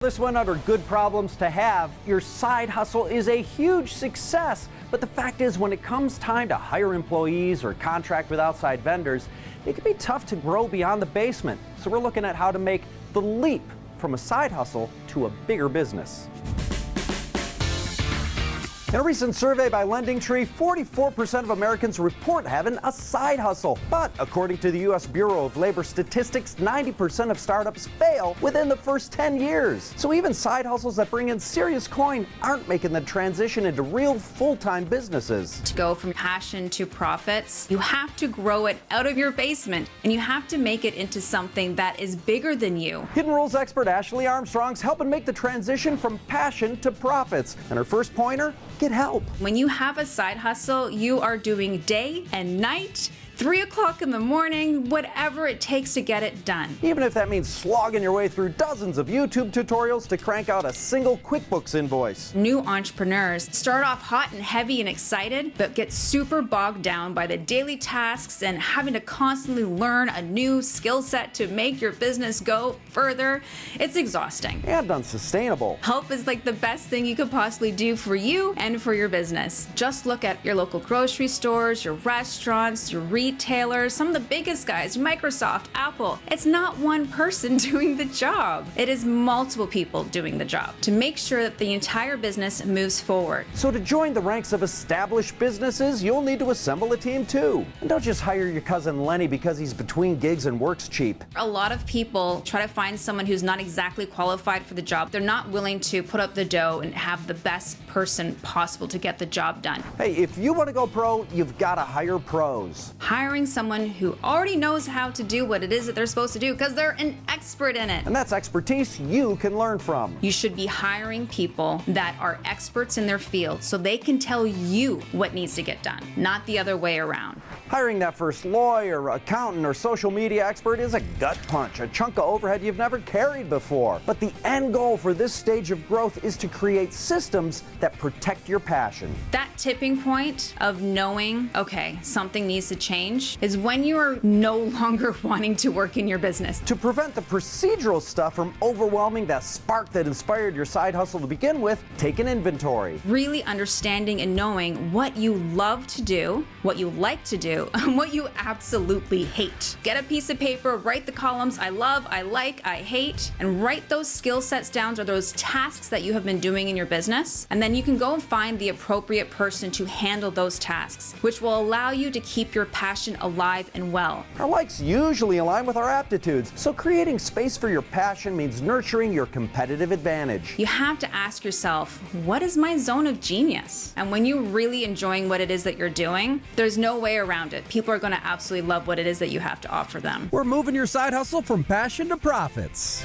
This one under good problems to have. Your side hustle is a huge success, but the fact is when it comes time to hire employees or contract with outside vendors, it can be tough to grow beyond the basement. So we're looking at how to make the leap from a side hustle to a bigger business. In a recent survey by LendingTree, 44% of Americans report having a side hustle. But according to the U.S. Bureau of Labor Statistics, 90% of startups fail within the first 10 years. So even side hustles that bring in serious coin aren't making the transition into real full-time businesses. To go from passion to profits, you have to grow it out of your basement, and you have to make it into something that is bigger than you. Hidden Rules expert Ashley Armstrong's helping make the transition from passion to profits. And her first pointer? Get help. When you have a side hustle, you are doing day and night, 3 o'clock in the morning, whatever it takes to get it done. Even if that means slogging your way through dozens of YouTube tutorials to crank out a single QuickBooks invoice. New entrepreneurs start off hot and heavy and excited, but get super bogged down by the daily tasks and having to constantly learn a new skill set to make your business go further. It's exhausting. And unsustainable. Help is like the best thing you could possibly do for you and for your business. Just look at your local grocery stores, your restaurants, your retailers, some of the biggest guys, Microsoft, Apple. It's not one person doing the job. It is multiple people doing the job to make sure that the entire business moves forward. So to join the ranks of established businesses, you'll need to assemble a team too. And don't just hire your cousin Lenny because he's between gigs and works cheap. A lot of people try to find someone who's not exactly qualified for the job. They're not willing to put up the dough and have the best person possible to get the job done. Hey, if you want to go pro, you've got to hire pros. Hiring someone who already knows how to do what it is that they're supposed to do because they're an expert in it. And that's expertise you can learn from. You should be hiring people that are experts in their field so they can tell you what needs to get done, not the other way around. Hiring that first lawyer, accountant, or social media expert is a gut punch, a chunk of overhead you've never carried before. But the end goal for this stage of growth is to create systems that protect your passion. That tipping point of knowing, okay, something needs to change is when you are no longer wanting to work in your business. To prevent the procedural stuff from overwhelming that spark that inspired your side hustle to begin with, take an inventory. Really understanding and knowing what you love to do, what you like to do, and what you absolutely hate. Get a piece of paper, write the columns I love, I like, I hate, and write those skill sets down or those tasks that you have been doing in your business. And then you can go and find the appropriate person to handle those tasks, which will allow you to keep your passion alive and well. Our likes usually align with our aptitudes, so creating space for your passion means nurturing your competitive advantage. You have to ask yourself, what is my zone of genius? And when you're really enjoying what it is that you're doing, there's no way around it. People are going to absolutely love what it is that you have to offer them. We're moving your side hustle from passion to profits.